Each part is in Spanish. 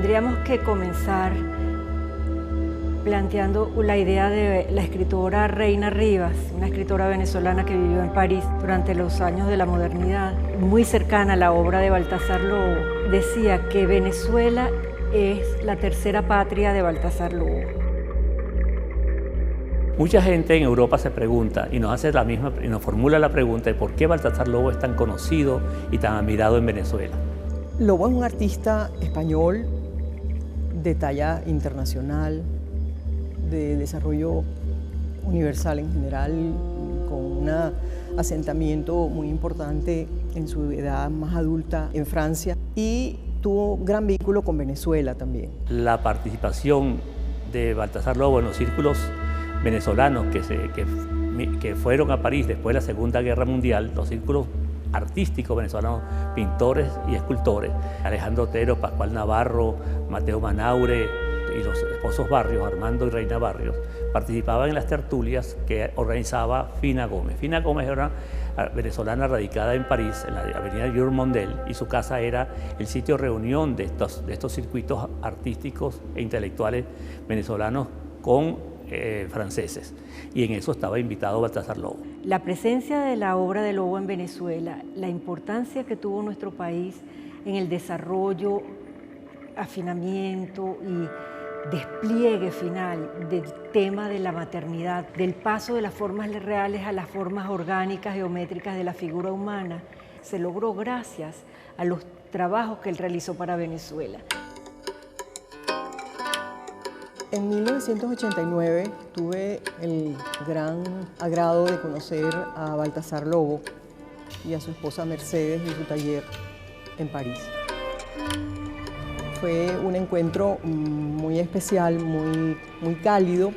Tendríamos que comenzar planteando la idea de la escritora Reina Rivas, una escritora venezolana que vivió en París durante los años de la modernidad, muy cercana a la obra de Baltasar Lobo. Decía que Venezuela es la tercera patria de Baltasar Lobo. Mucha gente en Europa se pregunta y nos formula la pregunta de por qué Baltasar Lobo es tan conocido y tan admirado en Venezuela. Lobo es un artista español de talla internacional, de desarrollo universal en general, con un asentamiento muy importante en su edad más adulta en Francia, y tuvo gran vínculo con Venezuela también. La participación de Baltasar Lobo en los círculos venezolanos que fueron a París después de la Segunda Guerra Mundial, los círculos artísticos venezolanos, pintores y escultores, Alejandro Otero, Pascual Navarro, Mateo Manaure y los esposos Barrios, Armando y Reina Barrios, participaban en las tertulias que organizaba Fina Gómez. Fina Gómez era una venezolana radicada en París, en la avenida Jules Mondel, y su casa era el sitio de reunión de estos circuitos artísticos e intelectuales venezolanos con franceses, y en eso estaba invitado Baltasar Lobo. La presencia de la obra de Lobo en Venezuela, la importancia que tuvo nuestro país en el desarrollo, afinamiento y despliegue final del tema de la maternidad, del paso de las formas reales a las formas orgánicas, geométricas de la figura humana, se logró gracias a los trabajos que él realizó para Venezuela. En 1989 tuve el gran agrado de conocer a Baltasar Lobo y a su esposa Mercedes en su taller en París. Fue un encuentro muy especial, muy cálido,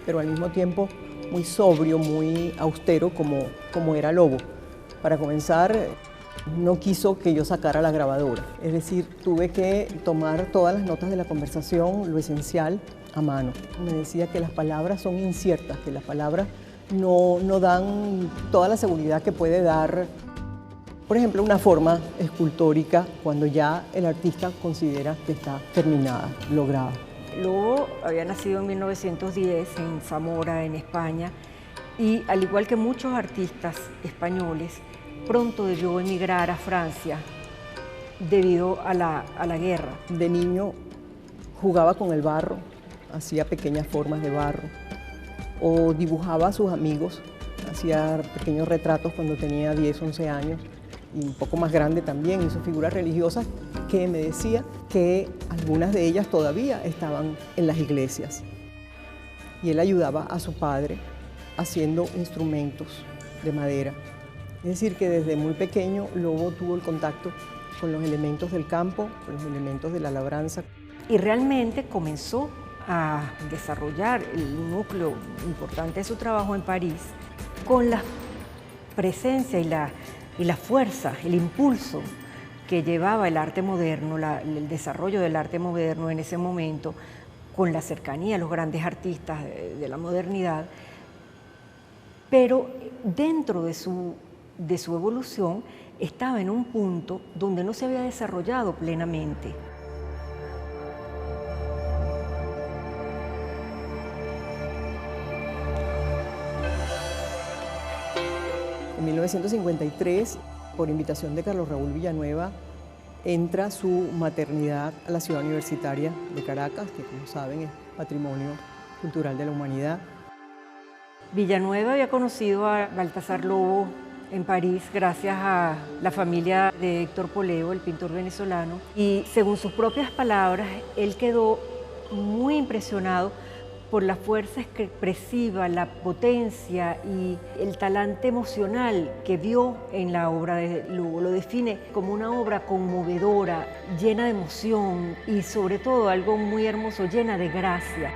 pero al mismo tiempo muy sobrio, muy austero como era Lobo. Para comenzar, no quiso que yo sacara la grabadora, es decir, tuve que tomar todas las notas de la conversación, lo esencial, a mano. Me decía que las palabras son inciertas, que las palabras no dan toda la seguridad que puede dar, por ejemplo, una forma escultórica cuando ya el artista considera que está terminada, lograda. Lobo había nacido en 1910 en Zamora, en España, y al igual que muchos artistas españoles, pronto debió emigrar a Francia debido a la guerra. De niño jugaba con el barro, hacía pequeñas formas de barro, o dibujaba a sus amigos, hacía pequeños retratos cuando tenía 10, 11 años, y un poco más grande también, hizo figuras religiosas que me decía que algunas de ellas todavía estaban en las iglesias. Y él ayudaba a su padre haciendo instrumentos de madera. Es decir, que desde muy pequeño Lobo tuvo el contacto con los elementos del campo, con los elementos de la labranza. Y realmente comenzó a desarrollar el núcleo importante de su trabajo en París con la presencia y la fuerza, el impulso que llevaba el arte moderno, el desarrollo del arte moderno en ese momento, con la cercanía a los grandes artistas de la modernidad, pero dentro de su evolución estaba en un punto donde no se había desarrollado plenamente. En 1953, por invitación de Carlos Raúl Villanueva, entra su maternidad a la ciudad universitaria de Caracas, que como saben es Patrimonio Cultural de la Humanidad. Villanueva había conocido a Baltasar Lobo en París gracias a la familia de Héctor Poleo, el pintor venezolano, y según sus propias palabras, él quedó muy impresionado por la fuerza expresiva, la potencia y el talante emocional que vio en la obra de Lobo. Lo define como una obra conmovedora, llena de emoción y sobre todo algo muy hermoso, llena de gracia.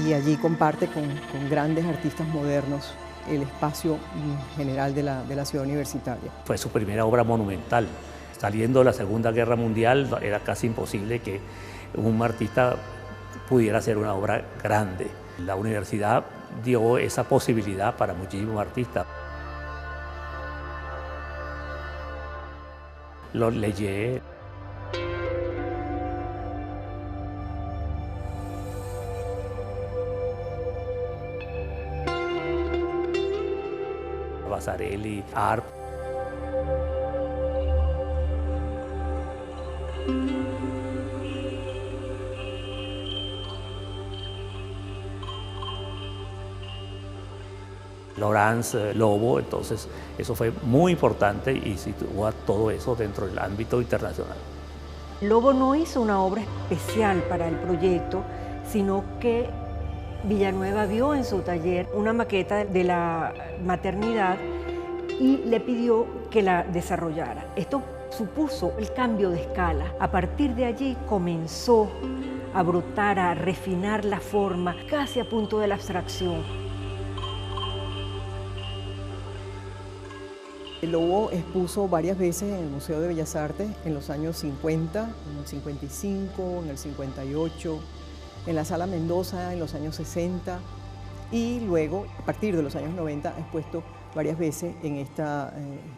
Y allí comparte con grandes artistas modernos el espacio general de la ciudad universitaria. Fue su primera obra monumental. Saliendo de la Segunda Guerra Mundial, era casi imposible que un artista pudiera hacer una obra grande. La universidad dio esa posibilidad para muchísimos artistas. lo leyé. Vasarely, Arp. Laurence Lobo, entonces eso fue muy importante y sitúa todo eso dentro del ámbito internacional. Lobo no hizo una obra especial para el proyecto, sino que Villanueva vio en su taller una maqueta de la maternidad y le pidió que la desarrollara. Esto supuso el cambio de escala. A partir de allí comenzó a brotar, a refinar la forma, casi a punto de la abstracción. Lobo expuso varias veces en el Museo de Bellas Artes en los años 50, en el 55, en el 58, en la Sala Mendoza en los años 60 y luego, a partir de los años 90, ha expuesto varias veces en este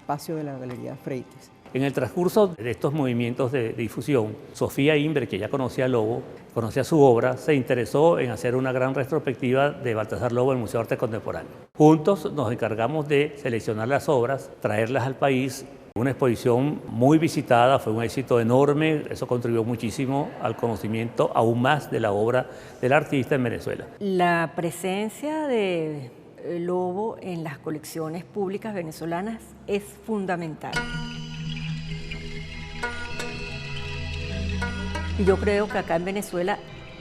espacio de la Galería Freites. En el transcurso de estos movimientos de difusión, Sofía Imber, que ya conocía a Lobo, conocía su obra, se interesó en hacer una gran retrospectiva de Baltasar Lobo en el Museo de Arte Contemporáneo. Juntos nos encargamos de seleccionar las obras, traerlas al país. Una exposición muy visitada, fue un éxito enorme, eso contribuyó muchísimo al conocimiento aún más de la obra del artista en Venezuela. La presencia de Lobo en las colecciones públicas venezolanas es fundamental. Y yo creo que acá en Venezuela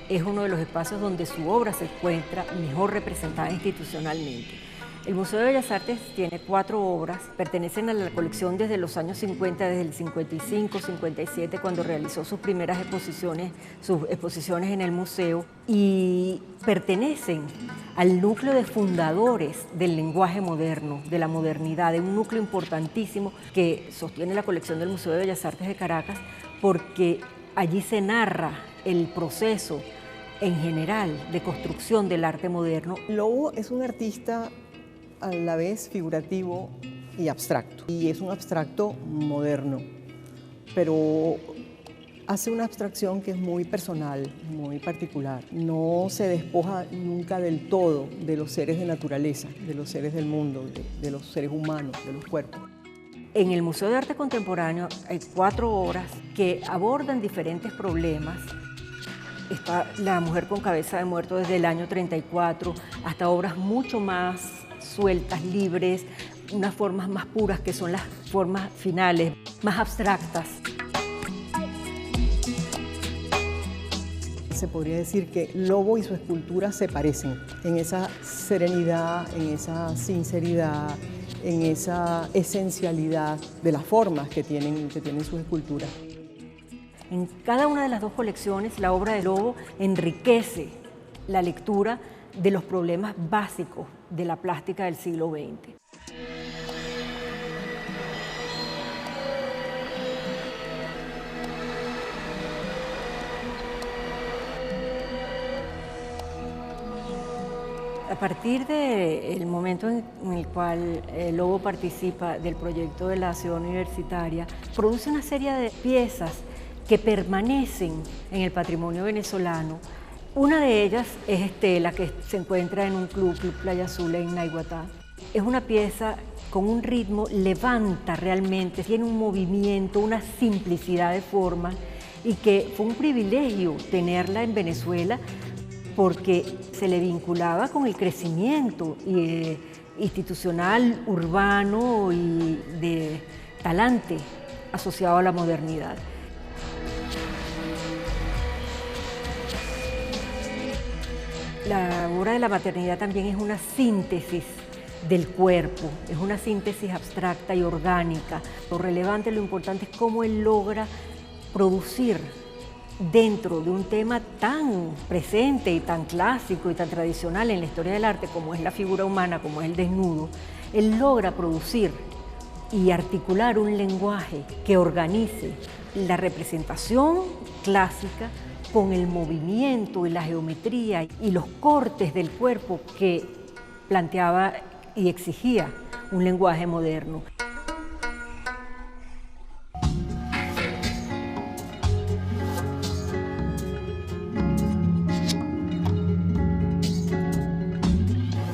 es uno de los espacios donde su obra se encuentra mejor representada institucionalmente. El Museo de Bellas Artes tiene 4 obras, pertenecen a la colección desde los años 50, desde el 55, 57, cuando realizó sus primeras exposiciones, en el museo, y pertenecen al núcleo de fundadores del lenguaje moderno, de la modernidad, de un núcleo importantísimo que sostiene la colección del Museo de Bellas Artes de Caracas, porque allí se narra el proceso en general de construcción del arte moderno. Lobo es un artista a la vez figurativo y abstracto, y es un abstracto moderno, pero hace una abstracción que es muy personal, muy particular. No se despoja nunca del todo de los seres de naturaleza, de los seres del mundo, de los seres humanos, de los cuerpos. En el Museo de Arte Contemporáneo hay 4 obras que abordan diferentes problemas. Está La mujer con cabeza de muerto desde el año 34, hasta obras mucho más sueltas, libres, unas formas más puras que son las formas finales, más abstractas. Se podría decir que Lobo y su escultura se parecen en esa serenidad, en esa sinceridad, en esa esencialidad de las formas que tienen sus esculturas. En cada una de las 2 colecciones, la obra de Lobo enriquece la lectura de los problemas básicos de la plástica del siglo XX. A partir del momento en el cual Lobo participa del proyecto de la Ciudad Universitaria, produce una serie de piezas que permanecen en el patrimonio venezolano. Una de ellas es Estela, que se encuentra en un club Playa Azul en Naiguatá. Es una pieza con un ritmo, levanta realmente, tiene un movimiento, una simplicidad de forma, y que fue un privilegio tenerla en Venezuela porque se le vinculaba con el crecimiento institucional, urbano y de talante asociado a la modernidad. La obra de la maternidad también es una síntesis del cuerpo, es una síntesis abstracta y orgánica. Lo relevante, lo importante es cómo él logra producir dentro de un tema tan presente y tan clásico y tan tradicional en la historia del arte como es la figura humana, como es el desnudo. Él logra producir y articular un lenguaje que organice la representación clásica con el movimiento y la geometría y los cortes del cuerpo que planteaba y exigía un lenguaje moderno.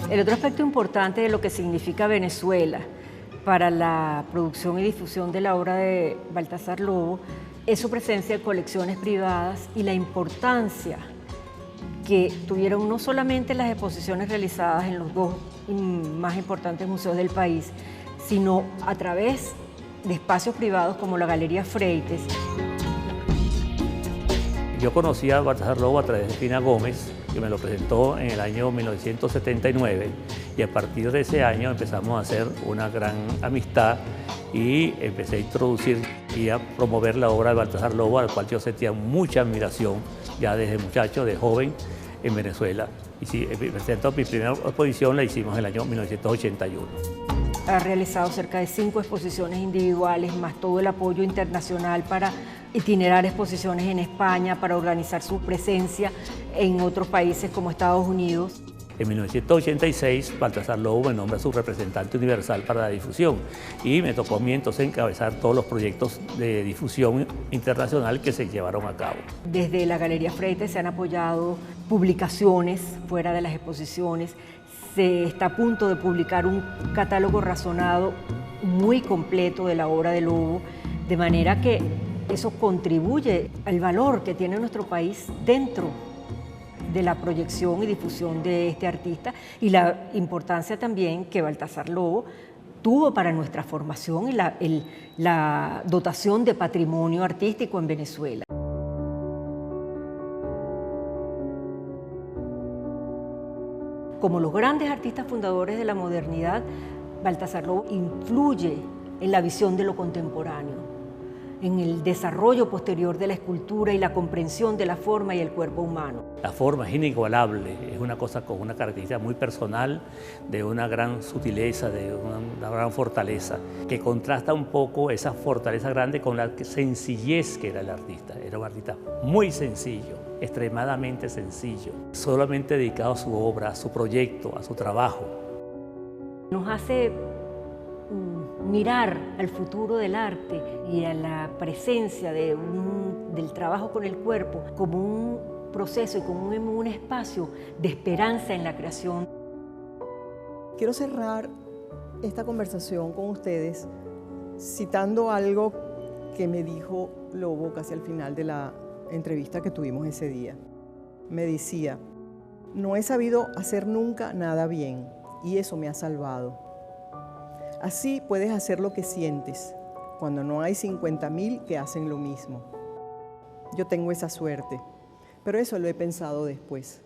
El otro aspecto importante de lo que significa Venezuela para la producción y difusión de la obra de Baltasar Lobo es su presencia en colecciones privadas y la importancia que tuvieron no solamente las exposiciones realizadas en los dos más importantes museos del país, sino a través de espacios privados como la Galería Freites. Yo conocí a Baltasar Lobo a través de Pina Gómez, que me lo presentó en el año 1979, y a partir de ese año empezamos a hacer una gran amistad y empecé a introducir y a promover la obra de Baltasar Lobo, al cual yo sentía mucha admiración ya desde muchacho, de joven, en Venezuela. Y sí, presentó mi primera exposición, la hicimos en el año 1981. Ha realizado cerca de 5 exposiciones individuales, más todo el apoyo internacional para itinerar exposiciones en España, para organizar su presencia en otros países como Estados Unidos. En 1986, Baltasar Lobo me nombra su representante universal para la difusión y me tocó a mí entonces encabezar todos los proyectos de difusión internacional que se llevaron a cabo. Desde la Galería Freites se han apoyado publicaciones fuera de las exposiciones. Se está a punto de publicar un catálogo razonado muy completo de la obra de Lobo, de manera que eso contribuye al valor que tiene nuestro país dentro de la proyección y difusión de este artista y la importancia también que Baltasar Lobo tuvo para nuestra formación y la dotación de patrimonio artístico en Venezuela. Como los grandes artistas fundadores de la modernidad, Baltasar Lobo influye en la visión de lo contemporáneo, en el desarrollo posterior de la escultura y la comprensión de la forma y el cuerpo humano. La forma es inigualable, es una cosa con una característica muy personal, de una gran sutileza, de una gran fortaleza, que contrasta un poco esa fortaleza grande con la sencillez que era el artista. Era un artista muy sencillo, extremadamente sencillo, solamente dedicado a su obra, a su proyecto, a su trabajo. Nos hace mirar al futuro del arte y a la presencia del trabajo con el cuerpo como un proceso y como un espacio de esperanza en la creación. Quiero cerrar esta conversación con ustedes citando algo que me dijo Lobo casi al final de la entrevista que tuvimos ese día. Me decía: no he sabido hacer nunca nada bien y eso me ha salvado. Así puedes hacer lo que sientes cuando no hay 50.000 que hacen lo mismo. Yo tengo esa suerte, pero eso lo he pensado después.